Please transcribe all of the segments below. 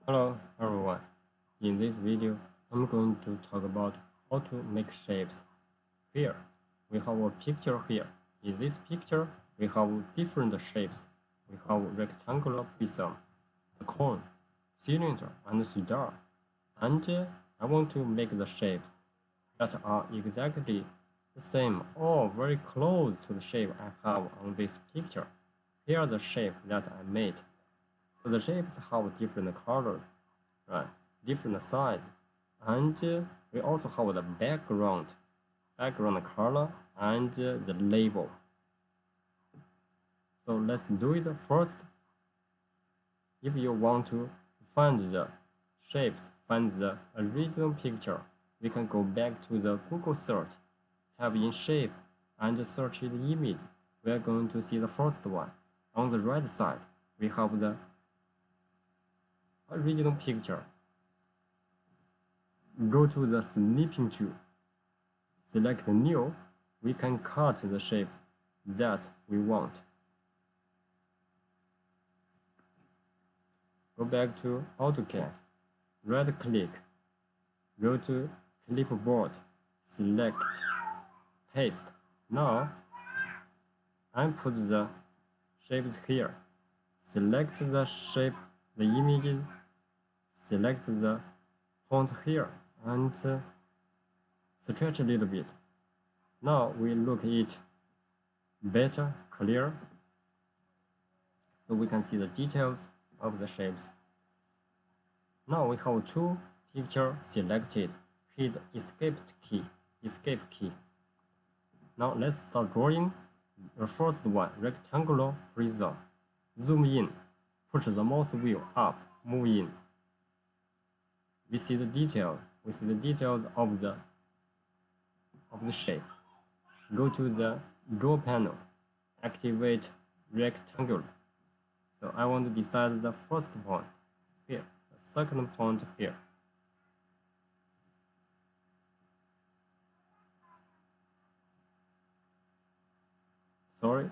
Hello everyone, in this video I'm going to talk about how to make shapes. Here we have a picture here. In this picture we have different shapes. We have rectangular prism, a cone, cylinder and star. And I want to make the shapes that are exactly the same or very close to the shape I have on this picture. Here are the shape that I made. So the shapes have different colors, right? Different size, and we also have the background color and the label. So let's do it first. If you want to find the shapes, find the original picture, we can go back to the Google search, type in shape, and search the image. We are going to see the first one. On the right side, we have the original picture. Go to the snipping tool. Select new. We can cut the shapes that we want. Go back to AutoCAD. Right click. Go to clipboard. Select paste. Now I put the shapes here. Select the shape, the images. Select the point here and stretch a little bit. Now we look it better, clear, so we can see the details of the shapes. Now we have two pictures selected. Hit escape key. Now let's start drawing. The first one, rectangular prism. Zoom in, push the mouse wheel up, move in. We see the details of the shape. Go to the draw panel, activate rectangle. So I want to decide the first point here, the second point here. Sorry,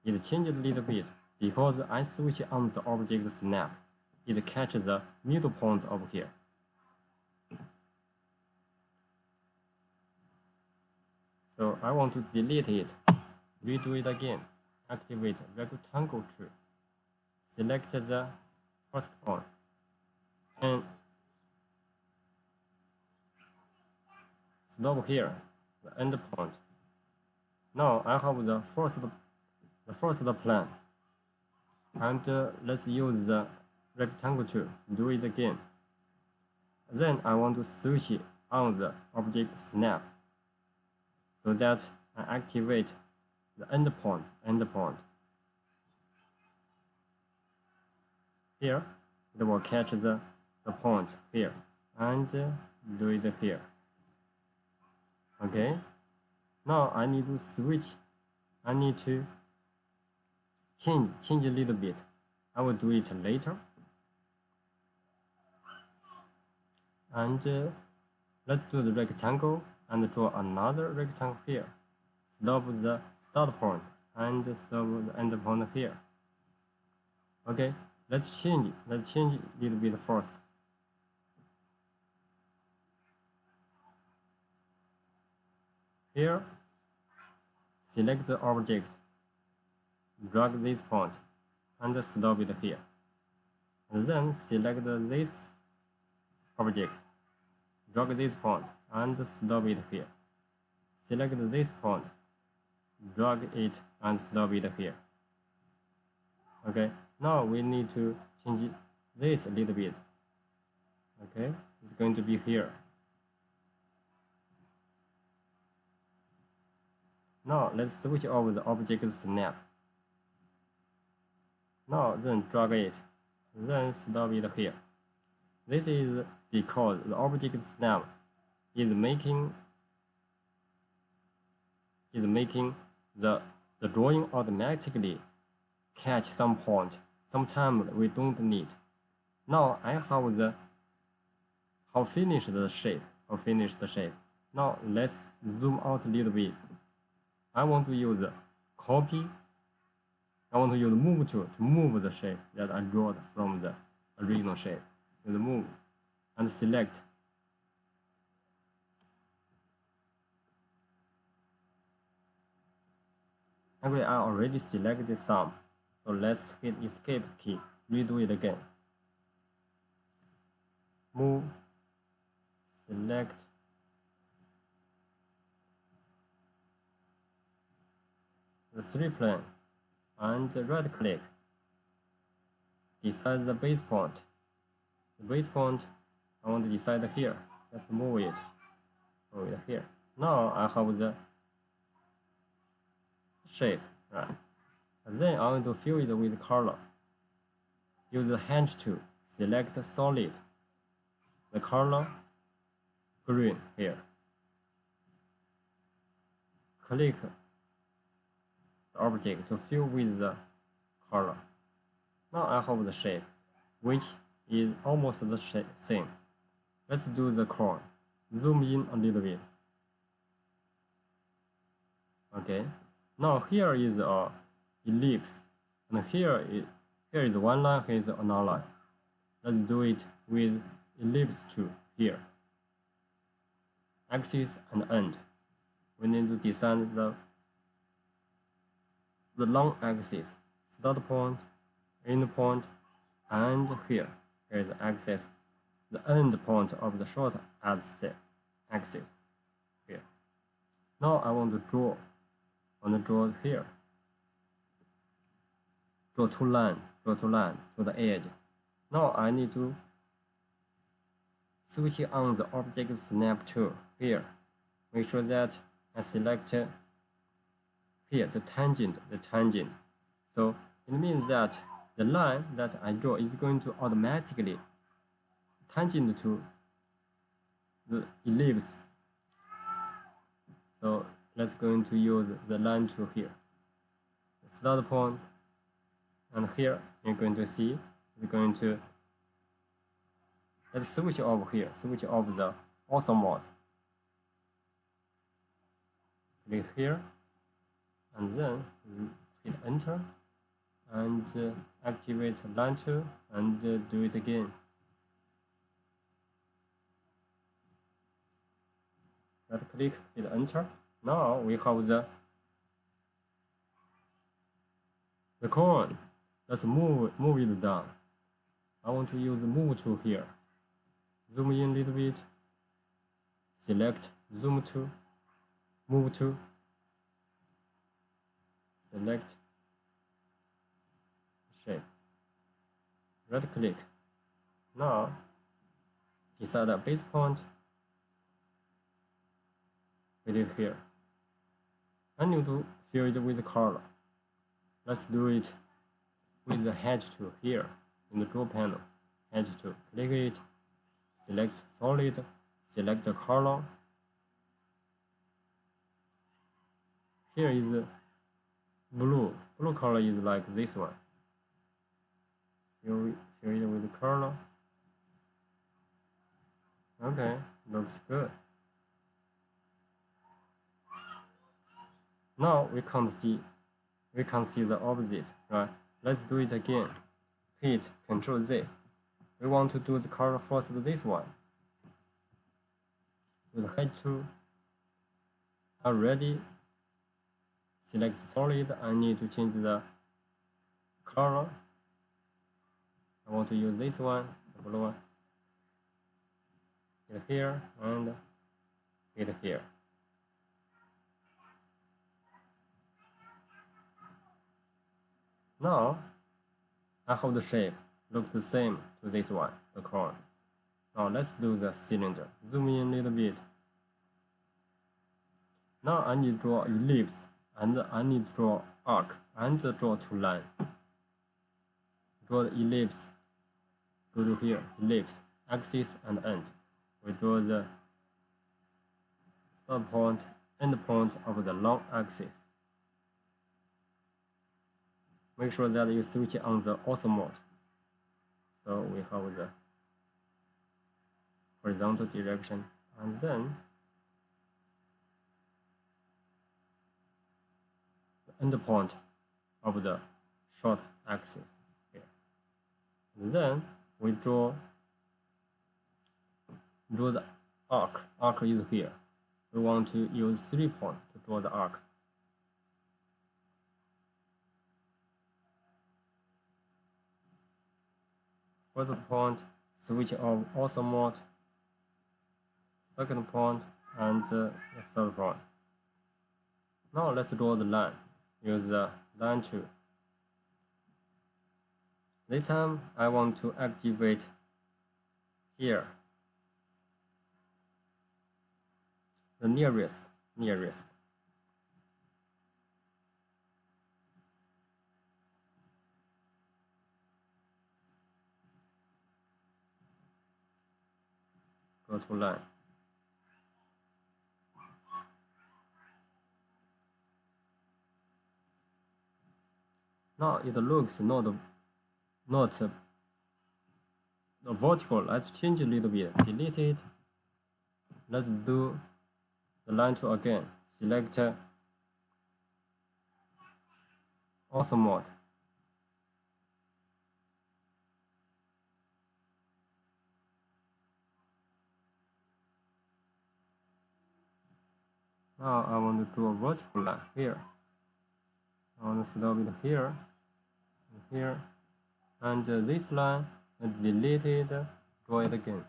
it changed a little bit because I switch on the object snap. It catches the middle point over here. So I want to delete it. Redo it again. Activate rectangle tool. Select the first point and stop here, the end point. Now I have the first plan, and let's use the rectangle tool. Do it again. Then I want to switch on the object snap so that I activate the end point. Here, it will catch the point here and do it here. Okay. Now I need to switch. I need to change a little bit. I will do it later. And let's do the rectangle and draw another rectangle here. Stop the start point and stop the end point here. Okay, let's change it. Let's change it a little bit first. Here, select the object, drag this point, and stop it here. And then select this object, drag this point, and stop it here. Select this point, drag it, and stop it here. Okay, now we need to change this a little bit. Okay, it's going to be here. Now let's switch over the object snap. Now then drag it, then stop it here. This is because the object snap is making the drawing automatically catch some point. Sometimes we don't need. Now I have finished the shape. Now let's zoom out a little bit. I want to use copy. I want to use move tool to move the shape that I drew from the original shape. Use move and select. Actually, I already selected some, so let's hit escape key, redo it again. Move, select, the 3 plane, and right click. Decide the base point. The base point, I want to decide here. Just move it here. Now I have the shape, right? And then I want to fill it with color. Use the hand tool, select solid. The color green here. Click the object to fill with the color. Now I have the shape, which is almost the same. Let's do the crown. Zoom in a little bit. Okay. Now here is a ellipse, and here is one line, here is another line. Let's do it with ellipse tool here. Axis and end. We need to design the long axis, start point, end point, and here is the axis, the end point of the short axis here. Now I want to draw. Draw here. Draw two lines to the edge. Now I need to switch on the object snap tool here. Make sure that I select here the tangent. So it means that the line that I draw is going to automatically tangent to the ellipse. So let's going to use the line tool here. The start point, and here you're going to see it's going to let's switch over here, switch over the auto mode. Click here, and then hit enter, and activate line tool, and do it again. Right click, hit enter. Now we have the cone. Let's move it down. I want to use the move tool here. Zoom in a little bit. Select zoom tool, move tool. Select shape. Right click. Now decide a base point. Put it here. I need to fill it with color. Let's do it with the hedge tool here in the draw panel. Hedge tool. Click it. Select solid. Select the color. Here is blue. Blue color is like this one. Fill it with color. Okay, looks good. Now we can't see the opposite, right? Let's do it again. Hit Ctrl Z. We want to do the color first, this one. With the head tool. Already select solid. I need to change the color. I want to use this one, the blue one. Hit here and hit here. Now, I have the shape look the same to this one, the crown. Now let's do the cylinder. Zoom in a little bit. Now I need to draw ellipse, and I need to draw arc, and draw two lines. Draw the ellipse. Go to here, ellipse, axis and end. We draw the start point, end point of the long axis. Make sure that you switch on the auto mode. So we have the horizontal direction, and then the end point of the short axis here. And then we draw the arc. Arc is here. We want to use 3 points to draw the arc. First point, switch off auto mode. Second point, and the third point. Now let's draw the line. Use the line tool. This time I want to activate here the nearest. Go to line. Now it looks not vertical. Let's change a little bit. Delete it. Let's do the line tool again. Select auto mode. Now I want to draw a vertical line here. I want to stop it here, here, and this line, delete it, draw it again.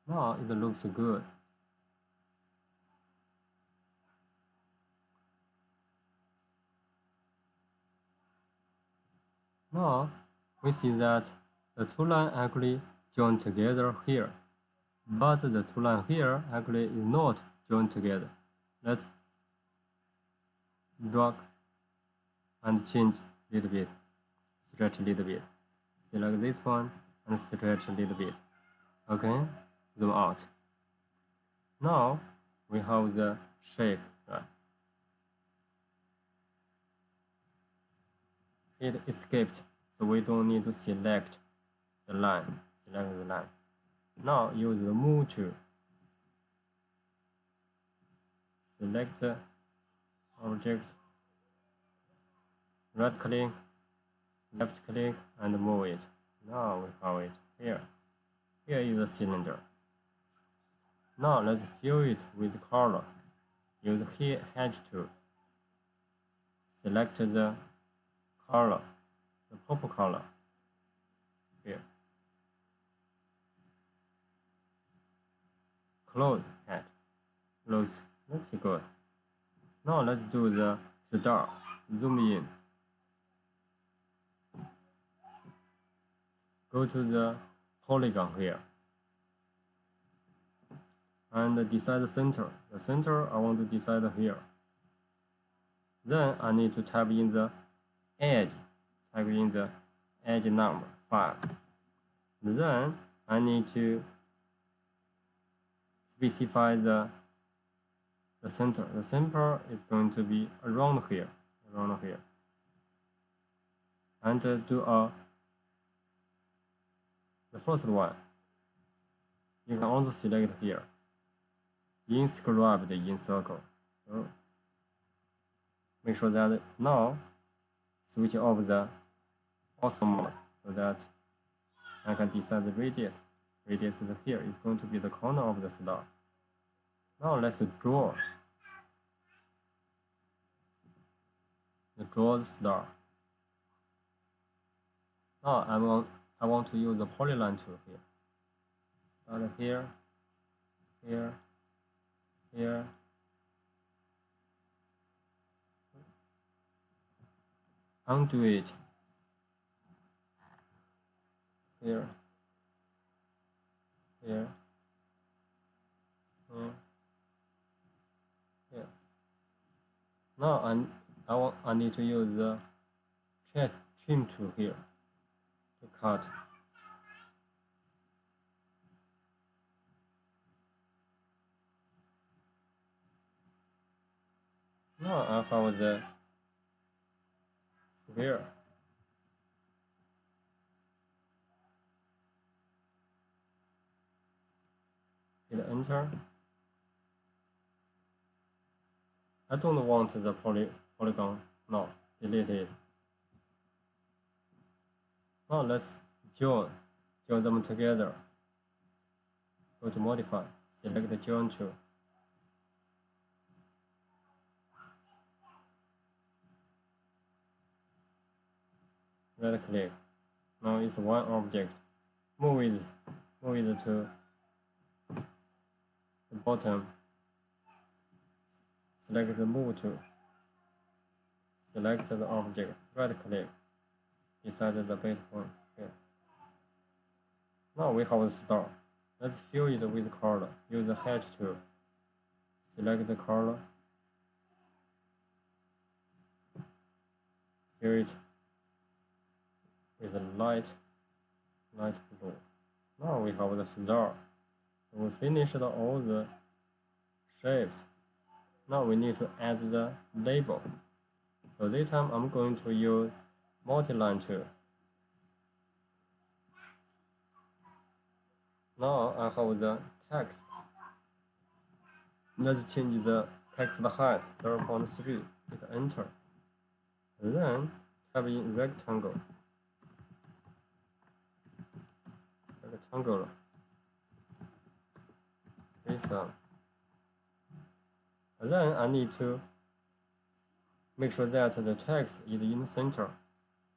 Now it looks good. Now we see that the two lines actually join together here, but the two lines here actually is not joined together. Let's drag and change a little bit, stretch a little bit. Select this one and stretch a little bit. Okay, zoom out. Now we have the shape. Right? It escaped, so we don't need to select the line. Select the line. Now use the move tool. Select the object, right click, left click, and move it. Now we have it here. Here is the cylinder. Now let's fill it with color. Use here hedge tool. Select the color, the purple color. Here. Close head. Looks good. Now let's do the star. Zoom in. Go to the polygon here. And decide the center. The center I want to decide here. Then I need to type in the edge. Type in the edge number 5. Then I need to specify the center. The center is going to be around here. And do the first one. You can also select here. Inscribed in circle. So make sure that now switch off the auto mode so that I can decide the radius. Radius is here. It's going to be the corner of the star. Now let's draw the star. Now I want to use the polyline tool here. Start here, here, here. Undo it. Here, here, here, here. Now I need to use the trim tool here to cut. Now I have the sphere. Hit enter. I don't want the polygon. No, delete it. Now let's join them together. Go to modify, select the join tool. Right click. Now it's one object. Move it to the bottom. Select the move tool. Select the object. Right click. Decide the base point here. Now we have a star. Let's fill it with color. Use the hatch tool. Select the color. Fill it with a light blue. Now we have the star. So we finished all the shapes. Now we need to add the label. So this time I'm going to use multi-line tool. Now I have the text. Let's change the text height 0.3. Hit enter. Then type in rectangle. This one. Then I need to make sure that the text is in the center.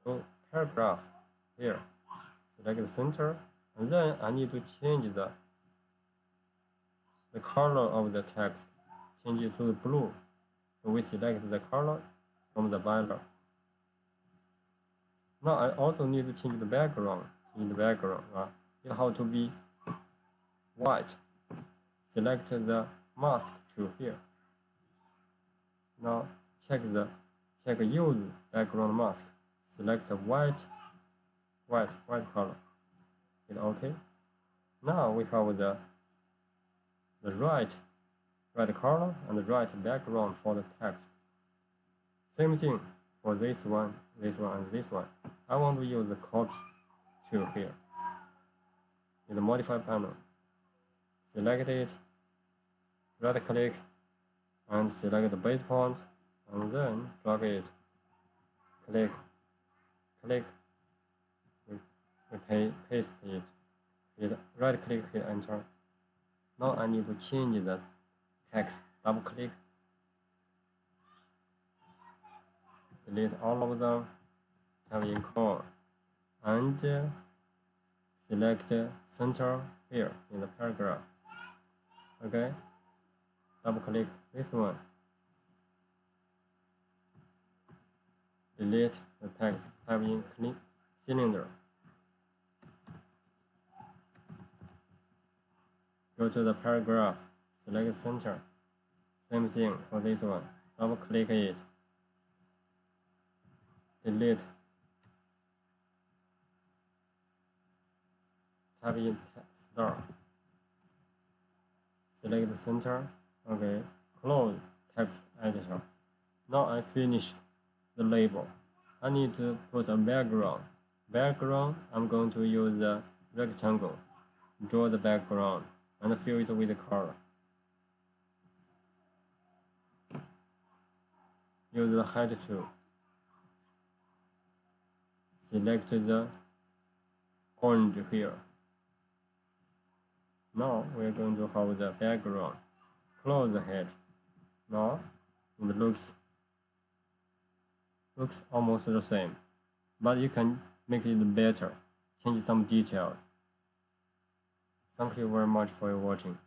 Go paragraph here. Select the center. And then I need to change the color of the text. Change it to the blue. So we select the color from the banner. Now I also need to change the background. It has to be white. Select the mask tool here. Now check use background mask. Select the white color. Hit OK. Now we have the right color and the right background for the text. Same thing for this one, and this one. I want to use the copy tool here. In the modify panel, select it, right click, and select the base point, and then drag it. Click, paste it. Hit right click, hit enter. Now I need to change the text. Double click, delete all of them, type in core, and select center here in the paragraph. Okay, double click this one, delete the text, type in cylinder. Go to the paragraph, select center. Same thing for this one. Double click it, delete, type in star. Select the center. Okay, close text editor. Now I finished the label. I need to put a background. I'm going to use the rectangle. Draw the background and fill it with the color. Use the height tool. Select the orange here. Now we are going to have the background. Close the head. Now it looks almost the same, but you can make it better, change some detail. Thank you very much for your watching.